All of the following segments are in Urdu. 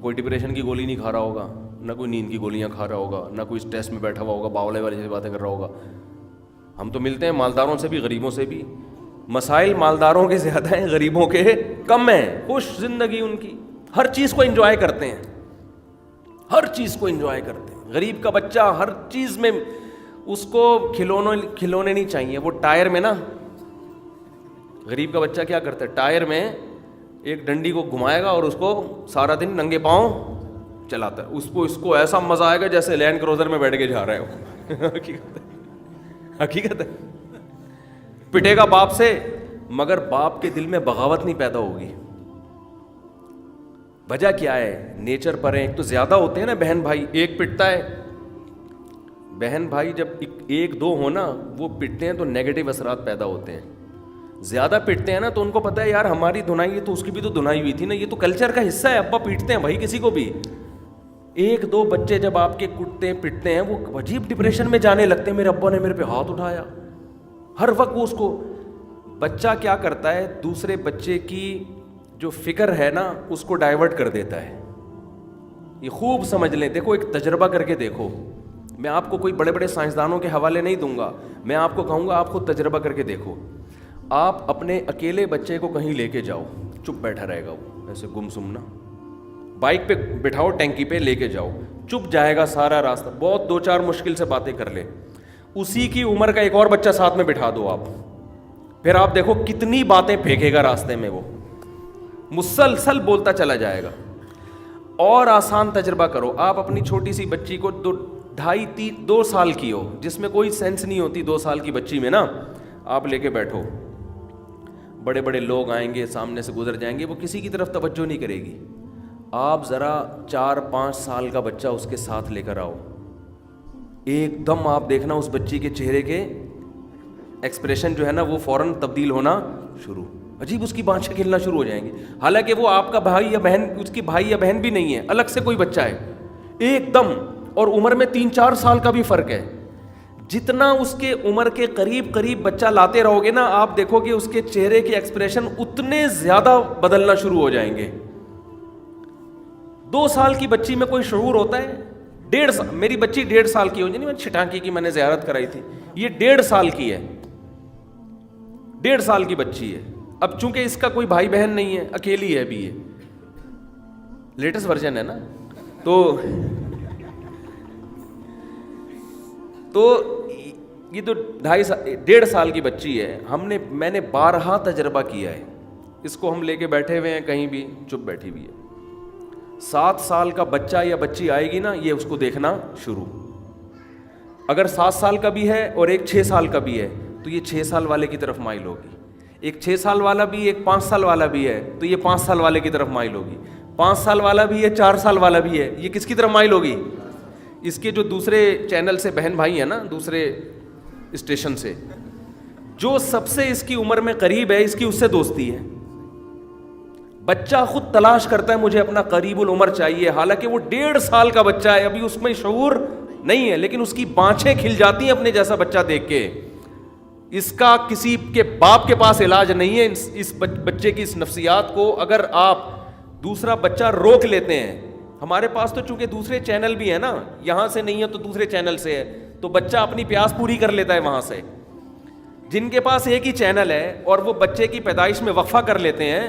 کوئی ڈپریشن کی گولی نہیں کھا رہا ہوگا, نہ کوئی نیند کی گولیاں کھا رہا ہوگا, نہ کوئی اسٹریس میں بیٹھا ہوا ہوگا باولے والے جیسی باتیں کر رہا ہوگا. ہم تو ملتے ہیں مالداروں سے بھی غریبوں سے بھی, مسائل مالداروں کے زیادہ ہیں, غریبوں کے کم ہیں. خوش زندگی ان کی, ہر چیز کو انجوائے کرتے ہیں, ہر چیز کو انجوائے کرتے ہیں. غریب کا بچہ ہر چیز میں, اس کو کھلونے نہیں چاہیے. وہ ٹائر میں نا, غریب کا بچہ کیا کرتا ہے, ٹائر میں ایک ڈنڈی کو گھمائے گا اور اس کو سارا دن ننگے پاؤں چلاتا ہے. اس کو ایسا مزہ آئے گا جیسے لینڈ کروزر میں بیٹھ کے جا رہے ہو. حقیقت ہے. پٹے گا باپ سے, مگر باپ کے دل میں بغاوت نہیں پیدا ہوگی. وجہ کیا ہے, نیچر پر ہے. ایک تو زیادہ ہوتے ہیں نا بہن بھائی, ایک پٹتا ہے. بہن بھائی جب ایک دو ہو نا, وہ پٹتے ہیں تو نیگیٹو اثرات پیدا ہوتے ہیں. زیادہ پٹتے ہیں نا تو ان کو پتہ ہے یار ہماری دھنائی ہے تو اس کی بھی تو دھنائی ہوئی تھی نا, یہ تو کلچر کا حصہ ہے, ابا پیٹتے ہیں بھائی کسی کو بھی. ایک دو بچے جب آپ کے کٹتے پٹتے ہیں, وہ عجیب ڈپریشن میں جانے لگتے ہیں. میرے ابا نے میرے پہ ہاتھ اٹھایا, ہر وقت وہ اس کو. بچہ کیا کرتا ہے, دوسرے بچے کی جو فکر ہے نا اس کو ڈائیورٹ کر دیتا ہے. یہ خوب سمجھ لیں, دیکھو ایک تجربہ کر کے دیکھو. میں آپ کو کوئی بڑے بڑے سائنسدانوں کے حوالے نہیں دوں گا, میں آپ کو کہوں گا آپ خود تجربہ کر کے دیکھو. آپ اپنے اکیلے بچے کو کہیں لے کے جاؤ, چپ بیٹھا رہے گا وہ ایسے گمسم نا, بائک پہ بٹھاؤ, ٹینکی پہ لے کے جاؤ, چپ جائے گا سارا راستہ. بہت دو چار مشکل سے باتیں کر لے. اسی کی عمر کا ایک اور بچہ ساتھ میں بٹھا دو آپ, پھر آپ دیکھو کتنی باتیں پھینکے گا راستے میں, وہ مسلسل بولتا چلا جائے گا. اور آسان تجربہ کرو, آپ اپنی چھوٹی سی بچی کو 2 سال کی ہو, جس میں کوئی سینس نہیں ہوتی 2 سال کی بچی میں نا, آپ لے کے بیٹھو. بڑے بڑے لوگ آئیں گے, سامنے سے گزر جائیں گے, وہ کسی کی طرف توجہ نہیں کرے گی. آپ ذرا 4-5 سال کا بچہ اس کے ساتھ لے کر آؤ, ایک دم آپ دیکھنا اس بچی کے چہرے کے ایکسپریشن جو ہے نا وہ فوراً تبدیل ہونا شروع, عجیب اس کی بانچیں کھلنا شروع ہو جائیں گی. حالانکہ وہ آپ کا بھائی یا بہن, اس کی بھائی یا بہن بھی نہیں ہے, الگ سے کوئی بچہ ہے ایک دم, اور عمر میں 3-4 سال کا بھی فرق ہے. جتنا اس کے عمر کے قریب بچہ لاتے رہو گے نا, آپ دیکھو کہ اس کے چہرے کے ایکسپریشن اتنے زیادہ بدلنا شروع ہو جائیں گے. 2 سال کی بچی میں کوئی شعور ہوتا ہے؟ 1.5 سال, میری بچی 1.5 سال کی ہو جائے, میں چھٹانکی کی میں نے زیارت کرائی تھی, یہ 1.5 سال کی ہے, 1.5 سال کی بچی ہے. اب چونکہ اس کا کوئی بھائی بہن نہیں ہے, اکیلی ہے بھی, یہ لیٹسٹ ورژن ہے نا, تو یہ تو 1.5 سال کی بچی ہے. میں نے بارہا تجربہ کیا ہے, اس کو ہم لے کے بیٹھے ہوئے ہیں کہیں بھی, چپ بیٹھی ہوئی ہے. 7 سال کا بچہ یا بچی آئے گی نا, یہ اس کو دیکھنا شروع. اگر 7 سال کا بھی ہے اور ایک 6 سال کا بھی ہے تو یہ 6 سال والے کی طرف مائل ہوگی. ایک 6 سال والا بھی, ایک 5 سال والا بھی ہے تو یہ 5 سال والے کی طرف مائل ہوگی. 5 سال والا بھی ہے, 4 سال والا بھی ہے, یہ کس کی طرف مائل ہوگی؟ اس کے جو دوسرے چینل سے بہن بھائی ہیں نا, دوسرے اسٹیشن سے, جو سب سے اس کی عمر میں قریب ہے, اس کی اس سے دوستی ہے. بچہ خود تلاش کرتا ہے مجھے اپنا قریب العمر چاہیے, حالانکہ وہ 1.5 سال کا بچہ ہے, ابھی اس میں شعور نہیں ہے, لیکن اس کی بانچیں کھل جاتی ہیں اپنے جیسا بچہ دیکھ کے. اس کا کسی کے باپ کے پاس علاج نہیں ہے اس بچے کی اس نفسیات کو. اگر آپ دوسرا بچہ روک لیتے ہیں, ہمارے پاس تو چونکہ دوسرے چینل بھی ہیں نا, یہاں سے نہیں ہے تو دوسرے چینل سے ہے, تو بچہ اپنی پیاس پوری کر لیتا ہے وہاں سے. جن کے پاس ایک ہی چینل ہے اور وہ بچے کی پیدائش میں وقفہ کر لیتے ہیں,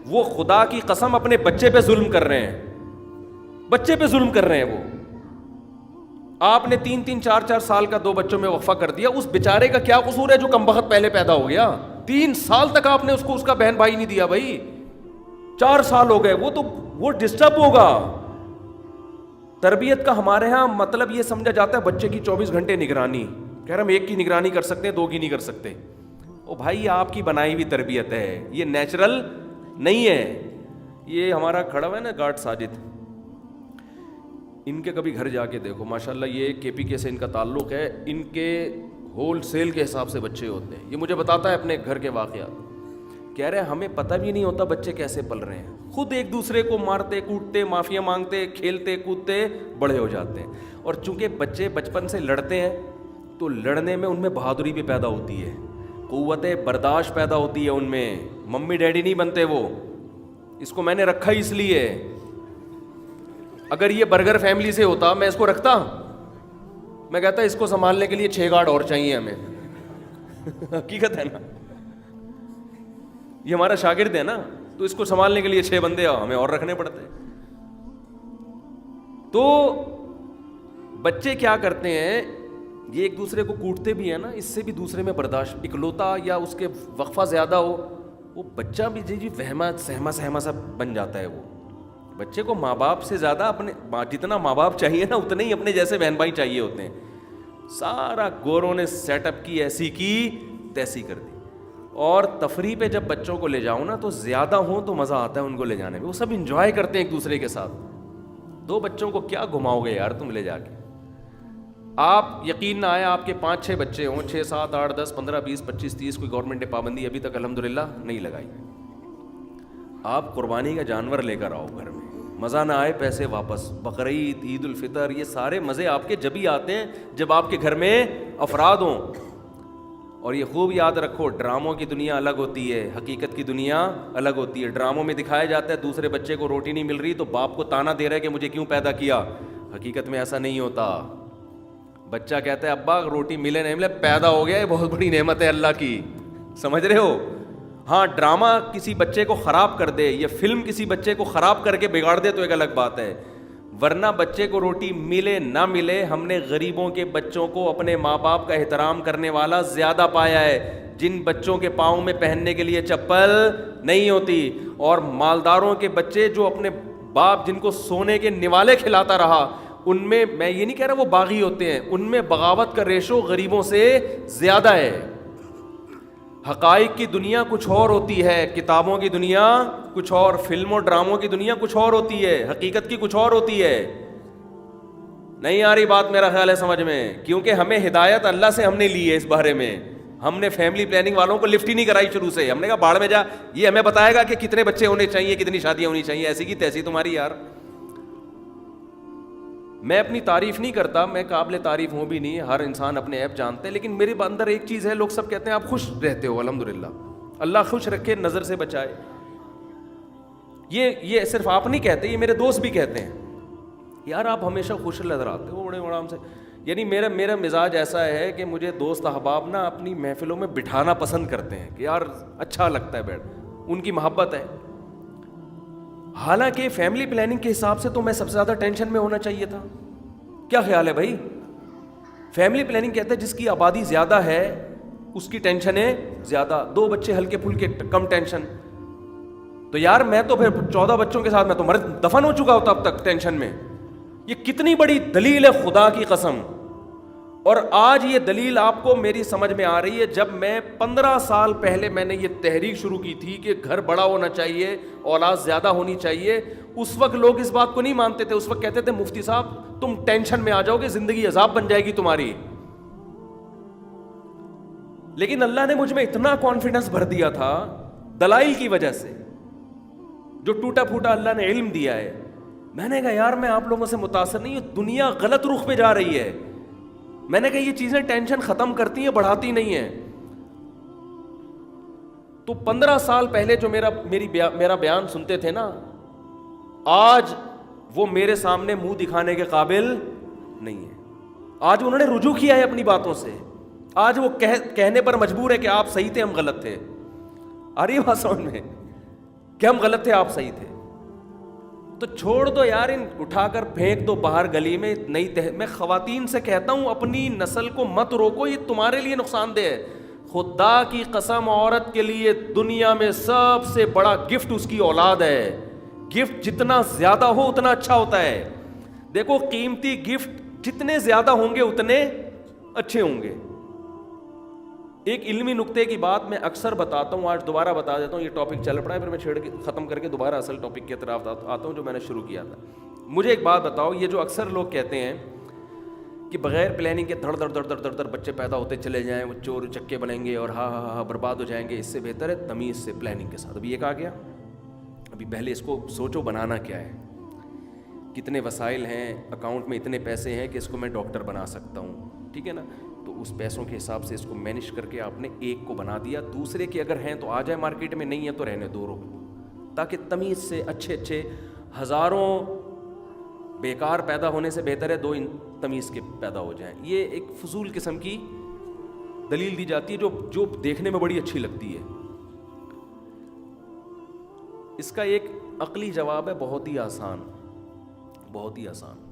وہ خدا کی قسم اپنے بچے پہ ظلم کر رہے ہیں, بچے پہ ظلم کر رہے ہیں. وہ آپ نے 3-3 4-4 سال کا 2 بچوں میں وقفہ کر دیا, اس بیچارے کا کیا قصور ہے جو کم بخت پہلے پیدا ہو گیا؟ 3 سال تک آپ نے اس کو اس کا بہن بھائی نہیں دیا بھائی, 4 سال ہو گئے, وہ ڈسٹرب ہوگا. تربیت کا ہمارے ہاں مطلب یہ سمجھا جاتا ہے بچے کی 24 گھنٹے نگرانی. کہہ رہے ہم 1 کی نگرانی کر سکتے ہیں, 2 کی نہیں کر سکتے. او بھائی یہ آپ کی بنائی ہوئی تربیت ہے, یہ نیچرل نہیں ہے. یہ ہمارا کھڑا ہوا ہے نا گارڈ ساجد, ان کے کبھی گھر جا کے دیکھو, ماشاءاللہ یہ KPK سے ان کا تعلق ہے, ان کے ہول سیل کے حساب سے بچے ہوتے ہیں. یہ مجھے بتاتا ہے اپنے گھر کے واقعات. کہہ رہے ہیں ہمیں پتہ بھی نہیں ہوتا بچے کیسے پل رہے ہیں, خود ایک دوسرے کو مارتے کوٹتے, معافیاں مانگتے, کھیلتے کودتے بڑے ہو جاتے ہیں. اور چونکہ بچے بچپن سے لڑتے ہیں تو لڑنے میں ان میں بہادری بھی پیدا ہوتی ہے, قوت برداشت پیدا ہوتی ہے ان میں, ممی ڈیڈی نہیں بنتے وہ. اس کو میں نے رکھا ہی اس لیے, اگر یہ برگر فیملی سے ہوتا میں اس کو رکھتا, میں کہتا اس کو سنبھالنے کے لیے 6 گارڈ اور چاہیے ہمیں. حقیقت ہے نا, یہ ہمارا شاگرد ہے نا, تو اس کو سنبھالنے کے لیے 6 بندے ہمیں اور رکھنے پڑتے ہیں. تو بچے کیا کرتے ہیں, یہ ایک دوسرے کو کوٹتے بھی ہیں نا, اس سے بھی دوسرے میں برداشت, اکلوتا یا اس کے وقفہ زیادہ ہو, وہ بچہ بھی جی وہما سہما سا بن جاتا ہے. وہ بچے کو ماں باپ سے زیادہ اپنے جتنا ماں باپ چاہیے نا اتنے ہی اپنے جیسے بہن بھائی چاہیے ہوتے ہیں. سارا گوروں نے سیٹ اپ کی, ایسی کی تیسی کر دی. اور تفریح پہ جب بچوں کو لے جاؤں نا تو زیادہ ہوں تو مزہ آتا ہے ان کو لے جانے میں, وہ سب انجوائے کرتے ہیں ایک دوسرے کے ساتھ. 2 بچوں کو کیا گھماؤ گے یار تم لے جا کے. آپ یقین نہ آئے آپ کے 5-6 بچے ہوں, 6 7 8 10 15 20 25 30, کوئی گورنمنٹ نے پابندی ابھی تک الحمدللہ نہیں لگائی. آپ قربانی کا جانور لے کر آؤ گھر میں, مزہ نہ آئے پیسے واپس. بقرعید, عید الفطر, یہ سارے مزے آپ کے جبھی آتے ہیں جب آپ کے گھر میں افراد ہوں. اور یہ خوب یاد رکھو, ڈراموں کی دنیا الگ ہوتی ہے, حقیقت کی دنیا الگ ہوتی ہے. ڈراموں میں دکھایا جاتا ہے دوسرے بچے کو روٹی نہیں مل رہی تو باپ کو تانا دے رہا ہے کہ مجھے کیوں پیدا کیا. حقیقت میں ایسا نہیں ہوتا. بچہ کہتا ہے ابا روٹی ملے نہیں ملے, پیدا ہو گیا, یہ بہت بڑی نعمت ہے اللہ کی. سمجھ رہے ہو؟ ہاں, ڈرامہ کسی بچے کو خراب کر دے, یہ فلم کسی بچے کو خراب کر کے بگاڑ دے تو ایک الگ بات ہے, ورنہ بچے کو روٹی ملے نہ ملے, ہم نے غریبوں کے بچوں کو اپنے ماں باپ کا احترام کرنے والا زیادہ پایا ہے, جن بچوں کے پاؤں میں پہننے کے لیے چپل نہیں ہوتی. اور مالداروں کے بچے جو اپنے باپ جن کو سونے کے نوالے کھلاتا رہا, ان میں میں یہ نہیں کہہ رہا وہ باغی ہوتے ہیں, ان میں بغاوت کا ریشو غریبوں سے زیادہ ہے. حقائق کی دنیا کچھ اور ہوتی ہے, کتابوں کی دنیا کچھ اور, فلم و ڈراموں کی دنیا کچھ اور ہوتی ہے, حقیقت کی کچھ اور ہوتی ہے. نہیں آ رہی بات میرا خیال ہے سمجھ میں, کیونکہ ہمیں ہدایت اللہ سے ہم نے لی ہے اس بارے میں. ہم نے فیملی پلاننگ والوں کو لفٹ ہی نہیں کرائی شروع سے, ہم نے کہا باڑ میں جا, یہ ہمیں بتائے گا کہ کتنے بچے ہونے چاہیے, کتنی شادیاں ہونی چاہیے, ایسی کی تیسی تمہاری. یار میں اپنی تعریف نہیں کرتا, میں قابل تعریف ہوں بھی نہیں, ہر انسان اپنے عیب جانتے ہیں, لیکن میرے اندر ایک چیز ہے, لوگ سب کہتے ہیں آپ خوش رہتے ہو, الحمدللہ, اللہ خوش رکھے, نظر سے بچائے. یہ صرف آپ نہیں کہتے, یہ میرے دوست بھی کہتے ہیں, یار آپ ہمیشہ خوش نظر آتے ہو, بڑے آرام سے. یعنی میرا مزاج ایسا ہے کہ مجھے دوست احباب نا اپنی محفلوں میں بٹھانا پسند کرتے ہیں, کہ یار اچھا لگتا ہے بیٹھ, ان کی محبت ہے. حالانکہ فیملی پلاننگ کے حساب سے تو میں سب سے زیادہ ٹینشن میں ہونا چاہیے تھا. کیا خیال ہے بھائی؟ فیملی پلاننگ کہتا ہے جس کی آبادی زیادہ ہے اس کی ٹینشنیں زیادہ, 2 بچے ہلکے پھلکے کم ٹینشن. تو یار میں تو پھر 14 بچوں کے ساتھ میں تو مر دفن ہو چکا ہوتا اب تک ٹینشن میں. یہ کتنی بڑی دلیل ہے خدا کی قسم. اور آج یہ دلیل آپ کو میری سمجھ میں آ رہی ہے. جب میں 15 سال پہلے میں نے یہ تحریک شروع کی تھی کہ گھر بڑا ہونا چاہیے, اولاد زیادہ ہونی چاہیے, اس وقت لوگ اس بات کو نہیں مانتے تھے. اس وقت کہتے تھے مفتی صاحب تم ٹینشن میں آ جاؤ گے, زندگی عذاب بن جائے گی تمہاری. لیکن اللہ نے مجھ میں اتنا کانفیڈنس بھر دیا تھا دلائل کی وجہ سے, جو ٹوٹا پھوٹا اللہ نے علم دیا ہے. میں نے کہا یار میں آپ لوگوں سے متاثر نہیں ہوں, دنیا غلط رخ پہ جا رہی ہے. میں نے کہا یہ چیزیں ٹینشن ختم کرتی ہیں, بڑھاتی نہیں ہیں. تو 15 سال پہلے جو میرا بیان سنتے تھے نا, آج وہ میرے سامنے منہ دکھانے کے قابل نہیں ہے. آج انہوں نے رجوع کیا ہے اپنی باتوں سے. آج وہ کہنے پر مجبور ہے کہ آپ صحیح تھے, ہم غلط تھے. آ رہی ہے بات سمجھ میں, کہ ہم غلط تھے, آپ صحیح تھے. تو چھوڑ دو یار, ان اٹھا کر پھینک دو باہر گلی میں. میں خواتین سے کہتا ہوں اپنی نسل کو مت روکو, یہ تمہارے لیے نقصان دہ ہے. خدا کی قسم, عورت کے لیے دنیا میں سب سے بڑا گفٹ اس کی اولاد ہے. گفٹ جتنا زیادہ ہو اتنا اچھا ہوتا ہے. دیکھو قیمتی گفٹ جتنے زیادہ ہوں گے اتنے اچھے ہوں گے. ایک علمی نقطے کی بات میں اکثر بتاتا ہوں, آج دوبارہ بتا دیتا ہوں. یہ ٹاپک چل پڑا ہے, پھر میں چھیڑ کے ختم کر کے دوبارہ اصل ٹاپک کی طرف آتا ہوں جو میں نے شروع کیا تھا. مجھے ایک بات بتاؤ, یہ جو اکثر لوگ کہتے ہیں کہ بغیر پلاننگ کے دھڑ دھڑ بچے پیدا ہوتے چلے جائیں, وہ چور چکے بنیں گے اور ہاں برباد ہو جائیں گے, اس سے بہتر ہے تمیز سے پلاننگ کے ساتھ. ابھی یہ کہا گیا, ابھی پہلے اس کو سوچو بنانا کیا ہے, کتنے وسائل ہیں, اکاؤنٹ میں اتنے پیسے ہیں کہ اس کو میں ڈاکٹر بنا سکتا ہوں, ٹھیک ہے نا. تو اس پیسوں کے حساب سے اس کو مینیج کر کے آپ نے ایک کو بنا دیا. دوسرے کے اگر ہیں تو آ جائے مارکیٹ میں, نہیں ہے تو رہنے دو, تاکہ تمیز سے اچھے ہزاروں بیکار پیدا ہونے سے بہتر ہے 2 تمیز کے پیدا ہو جائیں. یہ ایک فضول قسم کی دلیل دی جاتی ہے جو دیکھنے میں بڑی اچھی لگتی ہے. اس کا ایک عقلی جواب ہے بہت ہی آسان, بہت ہی آسان,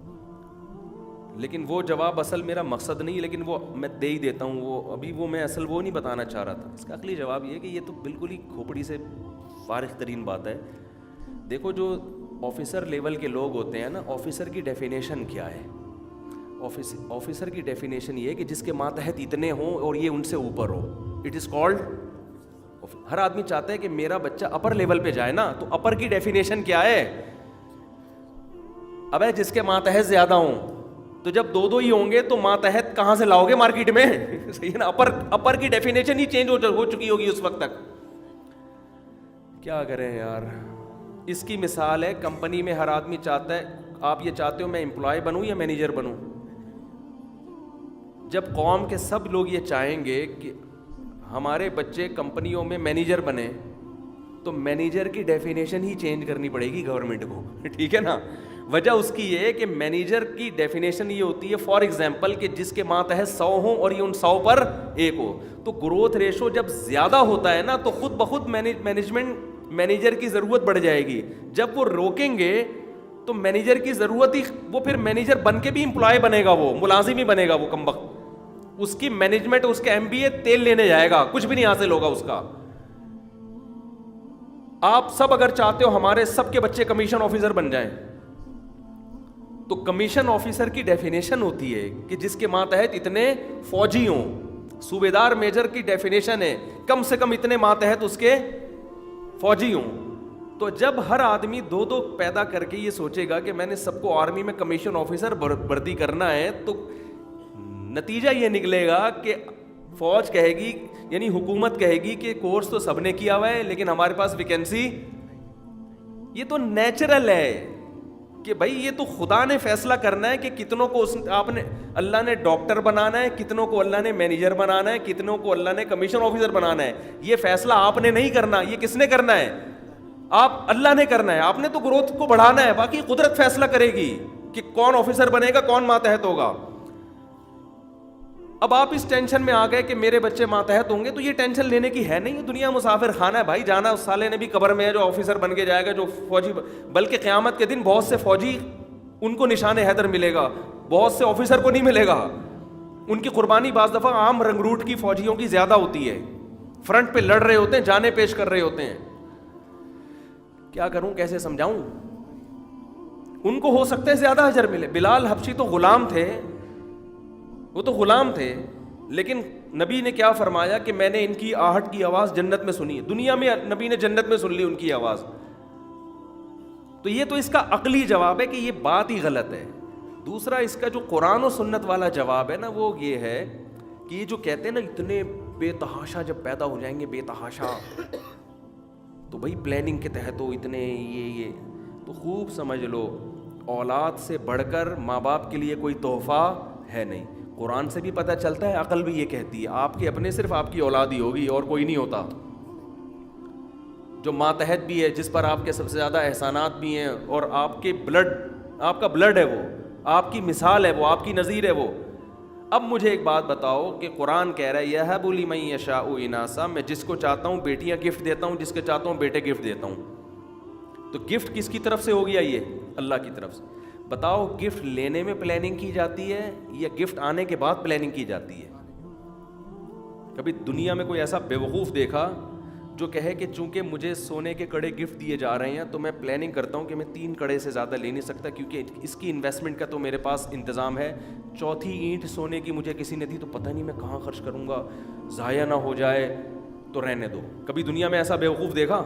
لیکن وہ جواب اصل میرا مقصد نہیں, لیکن وہ میں دے ہی دیتا ہوں. وہ میں اصل وہ نہیں بتانا چاہ رہا تھا. اس کا عقلی جواب یہ ہے کہ یہ تو بالکل ہی کھوپڑی سے فارغ ترین بات ہے. دیکھو جو آفیسر لیول کے لوگ ہوتے ہیں نا, آفیسر کی ڈیفینیشن کیا ہے؟ آفیسر کی ڈیفینیشن یہ ہے کہ جس کے ماتحت اتنے ہوں اور یہ ان سے اوپر ہو. It is called. ہر آدمی چاہتا ہے کہ میرا بچہ اپر لیول پہ جائے نا, تو اپر کی ڈیفینیشن کیا ہے؟ اب جس کے ماتحت زیادہ ہوں, تو جب 2 ہی ہوں گے تو ماتحت کہاں سے لاؤ گے مارکیٹ میں؟ صحیح ہے نا. اپر کی ڈیفینیشن ہی چینج ہو چکی ہوگی اس وقت تک. کیا کریں یار. اس کی مثال ہے, کمپنی میں ہر آدمی چاہتا ہے, آپ یہ چاہتے ہو میں امپلائی بنوں یا مینیجر بنوں؟ جب قوم کے سب لوگ یہ چاہیں گے کہ ہمارے بچے کمپنیوں میں مینیجر بنے, تو مینیجر کی ڈیفینیشن ہی چینج کرنی پڑے گی گورنمنٹ کو. ٹھیک ہے نا. وجہ اس کی یہ ہے کہ مینیجر کی ڈیفینیشن یہ ہوتی ہے فار ایگزامپل کہ جس کے ماتحت 100 ہوں اور یہ ان 100 پر 1 ہو. تو گروتھ ریشو جب زیادہ ہوتا ہے نا, تو خود بخود مینیجر کی ضرورت بڑھ جائے گی. جب وہ روکیں گے تو مینیجر کی ضرورت ہی, وہ پھر مینیجر بن کے بھی امپلائی بنے گا, وہ ملازم ہی بنے گا. وہ کمبخت اس کی مینجمنٹ, اس کا MBA تیل لینے جائے گا, کچھ بھی نہیں حاصل ہوگا اس کا. آپ سب اگر چاہتے ہو ہمارے سب کے بچے کمیشن آفیسر بن جائیں, تو کمیشن آفیسر کی ڈیفینیشن ہوتی ہے کہ جس کے ماتحت اتنے فوجی ہوں. صوبیدار میجر کی ڈیفینیشن ہے کم سے کم اتنے ماتحت اس کے فوجی ہوں. تو جب ہر آدمی 2 پیدا کر کے یہ سوچے گا کہ میں نے سب کو آرمی میں کمیشن آفیسر بھرتی کرنا ہے, تو نتیجہ یہ نکلے گا کہ فوج کہے گی, یعنی حکومت کہے گی کہ کورس تو سب نے کیا ہوا ہے لیکن ہمارے پاس ویکینسی. یہ تو نیچرل ہے کہ بھائی یہ تو خدا نے فیصلہ کرنا ہے کہ کتنوں کو اللہ نے ڈاکٹر بنانا ہے, کتنوں کو اللہ نے مینیجر بنانا ہے, کتنوں کو اللہ نے کمیشن آفیسر بنانا ہے. یہ فیصلہ آپ نے نہیں کرنا. یہ کس نے کرنا ہے؟ اللہ نے کرنا ہے. آپ نے تو گروتھ کو بڑھانا ہے, باقی قدرت فیصلہ کرے گی کہ کون آفیسر بنے گا, کون ماتحت ہوگا. اب آپ اس ٹینشن میں آ گئے کہ میرے بچے ماتحت ہوں گے, تو یہ ٹینشن لینے کی ہے نہیں. دنیا مسافر خانہ ہے بھائی, جانا اس سالے نے بھی قبر میں ہے جو آفیسر بن کے جائے گا, جو فوجی. بلکہ قیامت کے دن بہت سے فوجی ان کو نشان حیدر ملے گا, بہت سے آفیسر کو نہیں ملے گا. ان کی قربانی بعض دفعہ عام رنگروٹ کی فوجیوں کی زیادہ ہوتی ہے. فرنٹ پہ لڑ رہے ہوتے ہیں, جانیں پیش کر رہے ہوتے ہیں. کیا کروں, کیسے سمجھاؤں؟ ان کو ہو سکتا ہے زیادہ اجر ملے. بلال حبشی تو غلام تھے, وہ تو غلام تھے, لیکن نبی نے کیا فرمایا کہ میں نے ان کی آہٹ کی آواز جنت میں سنی. دنیا میں نبی نے جنت میں سن لی ان کی آواز. تو یہ تو اس کا عقلی جواب ہے کہ یہ بات ہی غلط ہے. دوسرا اس کا جو قرآن و سنت والا جواب ہے نا, وہ یہ ہے کہ یہ جو کہتے ہیں نا اتنے بے تحاشا جب پیدا ہو جائیں گے, بے تحاشا, تو بھائی پلاننگ کے تحت ہو اتنے یہ تو خوب سمجھ لو اولاد سے بڑھ کر ماں باپ کے لیے کوئی تحفہ ہے نہیں. قرآن سے بھی پتہ چلتا ہے, عقل بھی یہ کہتی ہے آپ کے اپنے صرف آپ کی اولاد ہی ہوگی اور کوئی نہیں ہوتا. جو ماتحت بھی ہے, جس پر آپ کے سب سے زیادہ احسانات بھی ہیں, اور آپ کے آپ کا بلڈ ہے, وہ آپ کی مثال ہے, وہ آپ کی نظیر ہے وہ. اب مجھے ایک بات بتاؤ کہ قرآن کہہ رہا ہے یَهَبُ لِمَن یَشَاءُ اِنَاثًا, میں جس کو چاہتا ہوں بیٹیاں گفٹ دیتا ہوں, جس کو چاہتا ہوں بیٹے گفٹ دیتا ہوں. تو گفٹ کس کی طرف سے ہو گیا؟ یہ اللہ کی طرف سے. بتاؤ گفٹ لینے میں پلاننگ کی جاتی ہے یا گفٹ آنے کے بعد پلاننگ کی جاتی ہے؟ کبھی دنیا میں کوئی ایسا بیوقوف دیکھا جو کہے کہ چونکہ مجھے سونے کے کڑے گفٹ دیے جا رہے ہیں تو میں پلاننگ کرتا ہوں کہ میں 3 کڑے سے زیادہ لے نہیں سکتا, کیونکہ اس کی انویسٹمنٹ کا تو میرے پاس انتظام ہے, 4تھی اینٹ سونے کی مجھے کسی نے دی تو پتہ نہیں میں کہاں خرچ کروں گا, ضائع نہ ہو جائے تو رہنے دو. کبھی دنیا میں ایسا بیوقوف دیکھا؟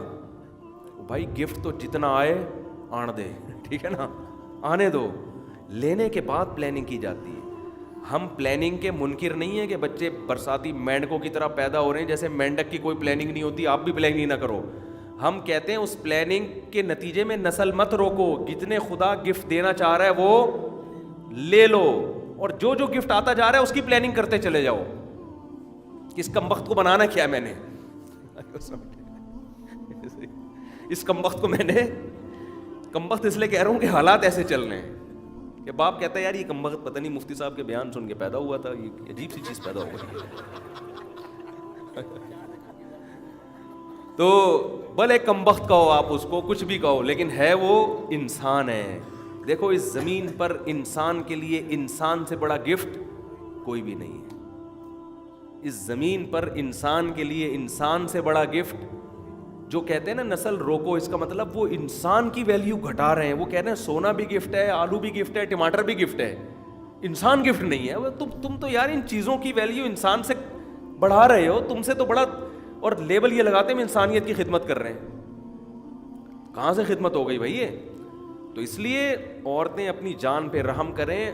بھائی گفٹ تو جتنا آئے آن دے, ٹھیک ہے نا, آنے دو. لینے کے بعد پلاننگ کی جاتی ہے. ہم پلاننگ کے منکر نہیں ہیں کہ بچے برساتی مینڈکوں کی طرح پیدا ہو رہے ہیں, جیسے مینڈک کی کوئی پلاننگ نہیں ہوتی, آپ بھی پلاننگ نہ کرو. ہم کہتے ہیں اس پلاننگ کے نتیجے میں نسل مت روکو, جتنے خدا گفٹ دینا چاہ رہا ہے وہ لے لو, اور جو جو گفٹ آتا جا رہا ہے اس کی پلاننگ کرتے چلے جاؤ. اس کمبخت کو بنانا کیا میں نے, اس کمبخت کو میں نے, کمبخت اس لیے کہہ رہا ہوں کہ حالات ایسے چل رہے ہیں. کہ باپ کہتا ہے یار یہ کمبخت پتہ نہیں مفتی صاحب کے بیان سن کے پیدا ہوا تھا, یہ عجیب سی چیز پیدا ہو گئی. تو بھلے کمبخت کہو آپ اس کو, کچھ بھی کہو, لیکن ہے وہ انسان ہے. دیکھو اس زمین پر انسان کے لیے انسان سے بڑا گفٹ کوئی بھی نہیں ہے. اس زمین پر انسان کے لیے انسان سے بڑا گفٹ, جو کہتے ہیں نا نسل روکو, اس کا مطلب وہ انسان کی ویلیو گھٹا رہے ہیں. وہ کہہ رہے ہیں سونا بھی گفٹ ہے, آلو بھی گفٹ ہے, ٹماٹر بھی گفٹ ہے, انسان گفٹ نہیں ہے. تم تو یار ان چیزوں کی ویلیو انسان سے بڑھا رہے ہو, تم سے تو بڑا, اور لیبل یہ لگاتے ہیں انسانیت کی خدمت کر رہے ہیں. کہاں سے خدمت ہو گئی بھائی یہ؟ تو اس لیے عورتیں اپنی جان پہ رحم کریں.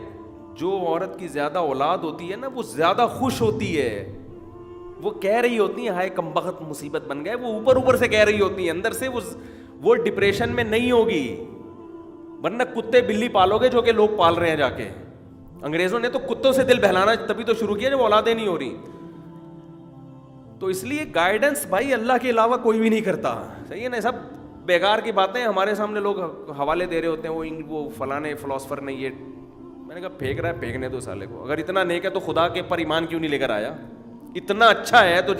جو عورت کی زیادہ اولاد ہوتی ہے نا وہ زیادہ خوش ہوتی ہے. وہ کہہ رہی ہوتی ہیں ہائے کمبخت مصیبت بن گئے, وہ اوپر سے کہہ رہی ہوتی ہیں, اندر سے وہ ڈپریشن میں نہیں ہوگی. ورنہ کتے بلی پالو گے جو کہ لوگ پال رہے ہیں جا کے. انگریزوں نے تو کتوں سے دل بہلانا تبھی تو شروع کیا جب اولادیں نہیں ہو رہی. تو اس لیے گائیڈنس بھائی اللہ کے علاوہ کوئی بھی نہیں کرتا. صحیح ہے نا, سب بیکار کی باتیں ہمارے سامنے لوگ حوالے دے رہے ہوتے ہیں, وہ فلانے فلاسفر نے یہ. میں نے کہا پھینک رہا ہے, پھینکنے دو سالے کو. اگر اتنا نیک ہے تو خدا کے پر ایمان کیوں نہیں لے کر آیا؟ اتنا اچھا ہے تو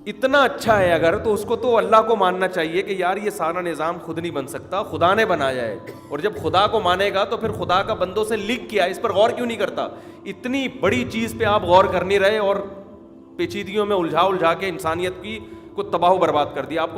اتنا اچھا ہے اگر, تو اس کو تو اللہ کو ماننا چاہیے کہ یار یہ سارا نظام خود نہیں بن سکتا, خدا نے بنایا ہے. اور جب خدا کو مانے گا تو پھر خدا کا بندوں سے لکھ کیا, اس پر غور کیوں نہیں کرتا؟ اتنی بڑی چیز پہ آپ غور کر نہیں رہے اور پیچیدگیوں میں الجھا کے انسانیت کی کو تباہ و برباد کر دیا. آپ کو